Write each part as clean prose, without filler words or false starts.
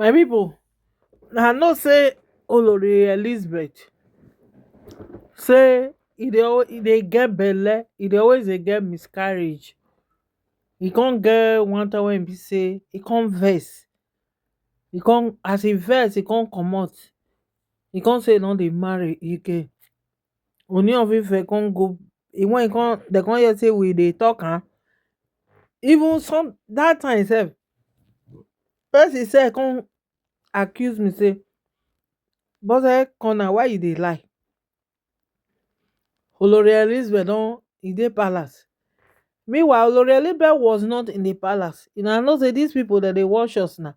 My people, I know say Olori Elizabeth say e dey get belle, e dey always dey get miscarriage. E con get one time when be say e con vex, as e vex e con comot, e con say e don dey marry again. Ooni of Ife con go, when e con dem con hear say we dey talk am, even some that time sef, person sef con accuse me say Bose corner why you dey lie. Olori Elizabeth don e dey palace. Meanwhile, Olori Elizabeth was not in the palace. Una know say these people dem dey watch us now.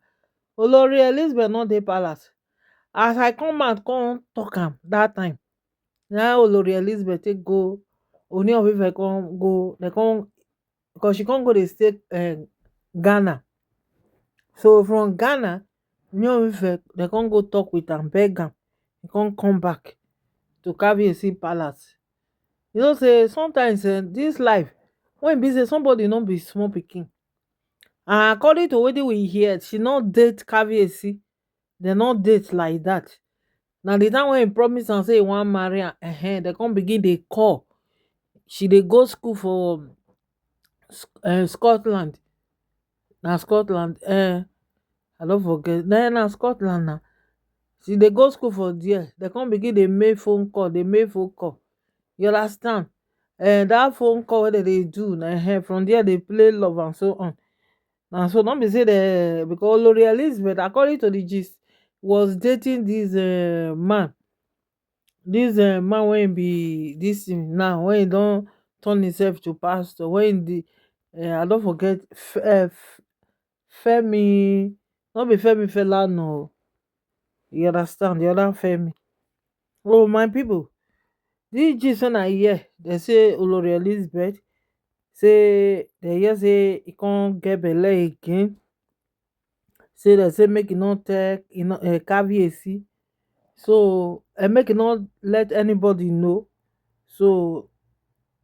Olori Elizabeth no dey palace. As I come out come talk am that time, na Olori Elizabeth take go, Ooni of Ife come go, dem come, because she come go dey stay Ghana. So from Ghana, Ooni of Ife dem come go talk with am, beg am, e come back to Kabiyesi palace. You know say sometimes this life, when e be say somebody no be small pikin, and according to wetin we hear, she no date Kabiyesi, dem no date like that. Na the time when he promise am say he wan marry am, dem come begin dey call. She dey go school for Scotland. Na Scotland, I don forget, na Scotland na. She dey go school for there, dem come begin dey make phone call, dey make phone call. You understand? Dat phone call wey dem dey do, from there dey play love and so on. Na so no be say because Olori Elizabeth, according to the gist, was dating this man wey be this thing now, when he don turn himself to pastor, when the I don forget, Femi, no be Femi Falana, you understand, the other Femi. Oh my people, this gist when I hear, dem say Olori Elizabeth say, dem hear say e con get belle again, say dem say make e no tell Kabiyesi, so make e no let anybody know. So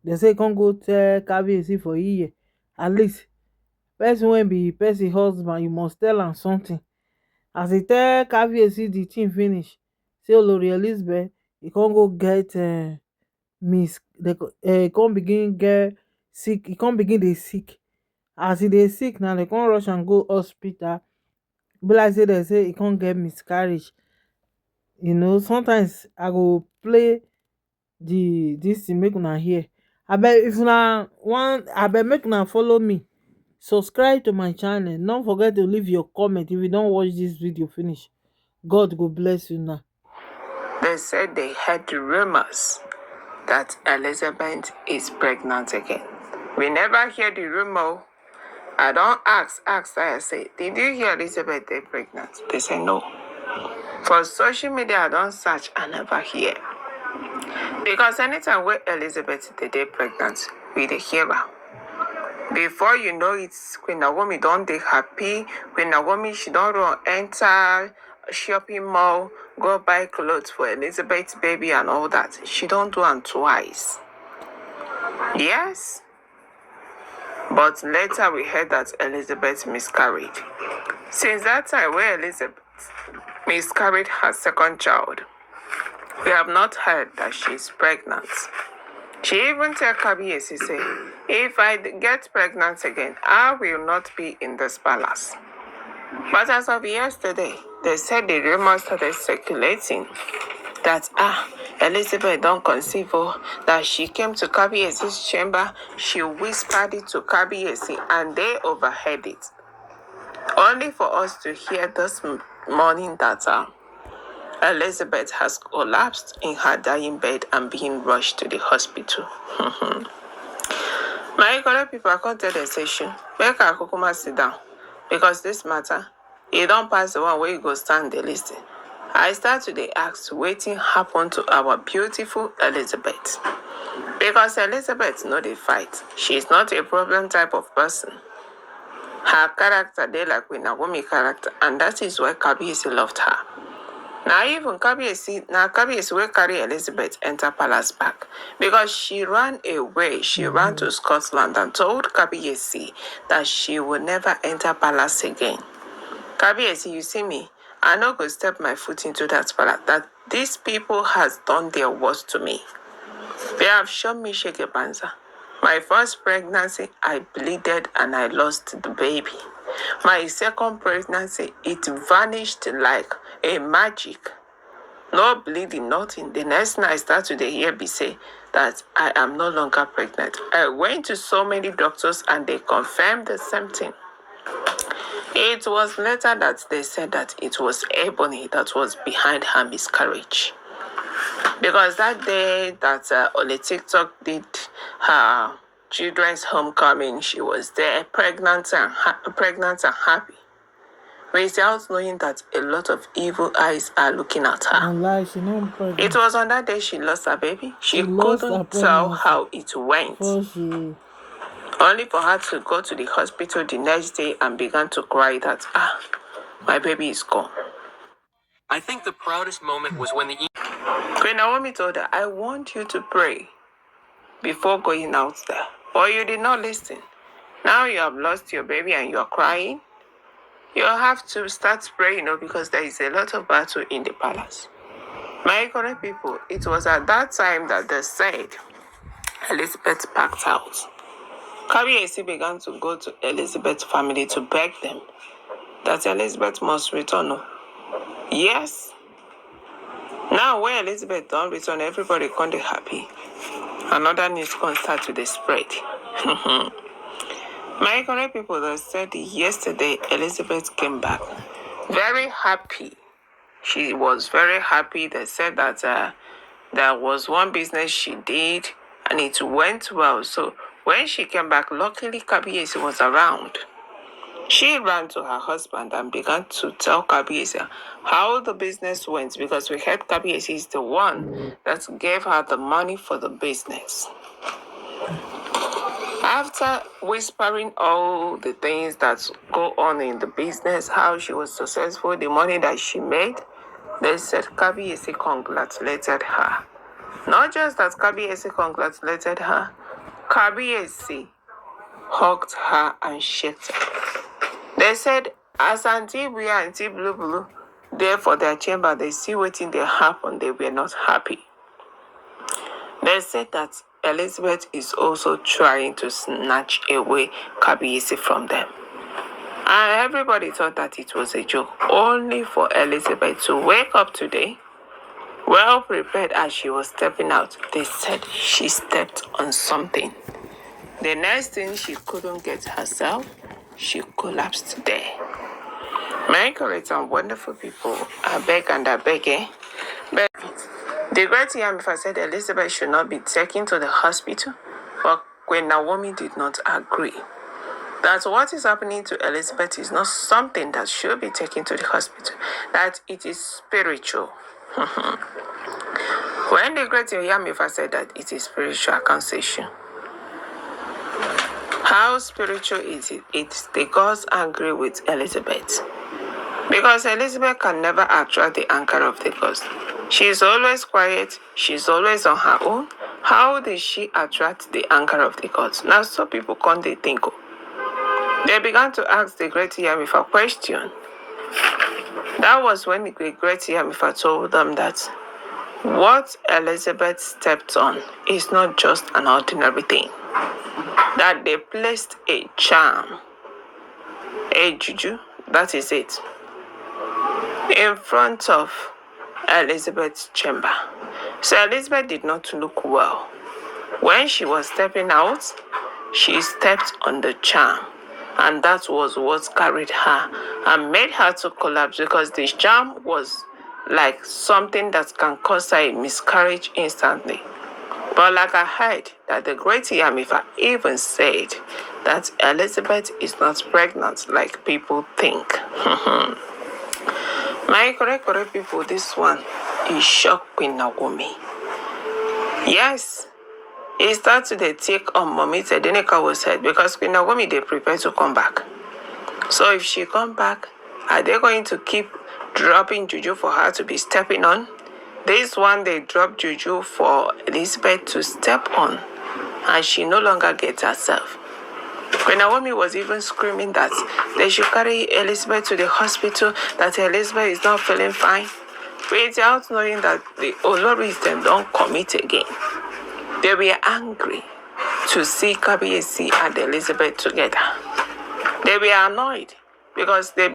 dem say e con go tell Kabiyesi for ear. At least person wey be person husband, you must tell am something. As e tell Kabiyesi the thing finish, say Olori Elizabeth e con go get e con begin get sick, e con begin dey sick. As e dey sick now, dem con rush am go hospital. Be like say dem say e con get miscarriage. You know, sometimes I go play this thing make una hear. Abeg, if una wan, abeg make una follow me, subscribe to my channel, don't forget to leave your comment if you don watch this video finish. God go bless you now. They said they heard the rumors that Elizabeth is pregnant again. We never hear the rumor. I don't ask, I say, did you hear Elizabeth is pregnant? They say no. For social media, I don't search, I never hear. Because anytime where Elizabeth is pregnant, we dey hear her. Before you know it, Queen Naomi don't dey happy. Queen Naomi, she don't run enter shopping mall, go buy clothes for Elizabeth's baby and all that. She don't do it twice. Yes. But later we heard that Elizabeth miscarried. Since that time where Elizabeth miscarried her second child, we have not heard that she's pregnant. She even tell Kabiyesi say, if I get pregnant again, I will not be in this palace. But as of yesterday, they said the rumors started circulating that Elizabeth don't conceive, that she came to Kabiyesi's chamber, she whispered it to Kabiyesi, and they overheard it. Only for us to hear this morning that Elizabeth has collapsed in her dying bed and being rushed to the hospital. My correct people, I can't tell the station. Make I kukuma sit down. Because this matter, it don't pass the one where you go stand the list. I start to the ask, waiting happen to our beautiful Elizabeth. Because Elizabeth know the fight. She is not a problem type of person. Her character, they like Queen Naomi character, and that is why Kabiyesi loved her. Now even Kabiyesi will carry Elizabeth enter palace back because she ran away. She ran to Scotland and told Kabiyesi that she will never enter palace again. Kabiyesi, you see me, I no go step my foot into that palace. That these people has done their worst to me. They have shown me shake a panza. My first pregnancy, I bleeded and I lost the baby. My second pregnancy, it vanished like a magic. No bleeding, nothing. The next night I start to hear me say that I am no longer pregnant. I went to so many doctors and they confirmed the same thing. It was later that they said that it was Ebony that was behind her miscarriage. Because that day that on the TikTok did her children's homecoming, she was there pregnant and happy. Without knowing that a lot of evil eyes are looking at her. Online, she not pregnant. It was on that day she lost her baby. She lost her couldn't tell pregnancy how it went. before she Only for her to go to the hospital the next day and began to cry that, my baby is gone. I think the proudest moment was when the Queen Naomi told her, I want you to pray before going out there. But you did not listen. Now you have lost your baby and you're crying. You have to start praying, because there is a lot of battle in the palace. My correct people, it was at that time that they said Elizabeth packed out. Kabiyesi began to go to Elizabeth's family to beg them that Elizabeth must return. Yes. Now when Elizabeth don't return, everybody can be happy. Another news can start to the spread. My correct people that said yesterday Elizabeth came back. Very happy. She was very happy. They said that there was one business she did and it went well. So when she came back, luckily Kabiyesi was around. She ran to her husband and began to tell Kabiyesi how the business went, because we heard Kabiyesi is the one that gave her the money for the business. After whispering all the things that go on in the business, how she was successful, the money that she made, they said Kabiyesi congratulated her. Not just that Kabiyesi congratulated her, Kabiyesi hugged her and shook her. They said, as Auntie Bia and Auntie Blue Blue, there for their chamber, they see what they happened, they were not happy. They said that Elizabeth is also trying to snatch away Kabiyesi from them. And everybody thought that it was a joke, only for Elizabeth to wake up today, well prepared as she was stepping out. They said she stepped on something. The next thing, she couldn't get herself, she collapsed there. My correct and wonderful people, I beg and I beg, But the great Yamifa said Elizabeth should not be taken to the hospital, but Queen Naomi did not agree. That what is happening to Elizabeth is not something that should be taken to the hospital, that it is spiritual. When the great Yamifa said that it is spiritual, I can't say sure. How spiritual is it? It's the gods angry with Elizabeth. Because Elizabeth can never attract the anger of the gods. She is always quiet. She's always on her own. How did she attract the anger of the gods? Now, so people can't they think. They began to ask the great Yamifa a question. That was when the great Yamifa told them that what Elizabeth stepped on is not just an ordinary thing. That they placed a charm, a juju, that is it, in front of Elizabeth's chamber. So Elizabeth did not look well. When she was stepping out, she stepped on the charm. And that was what carried her and made her to collapse, because the charm was like something that can cause her a miscarriage instantly. But like I heard that the great Yamifa even said that Elizabeth is not pregnant like people think. My correct people, this one is shock Queen Naomi. Yes, it started to take on Mommy Tedeneka was said, because Queen Naomi, they prepare to come back. So if she come back, are they going to keep dropping juju for her to be stepping on? This one, they drop juju for Elizabeth to step on, and she no longer gets herself. When Naomi was even screaming that they should carry Elizabeth to the hospital, that Elizabeth is not feeling fine, without knowing that the Oloris then don't commit again. They were angry to see Kabiyesi and Elizabeth together. They were annoyed because they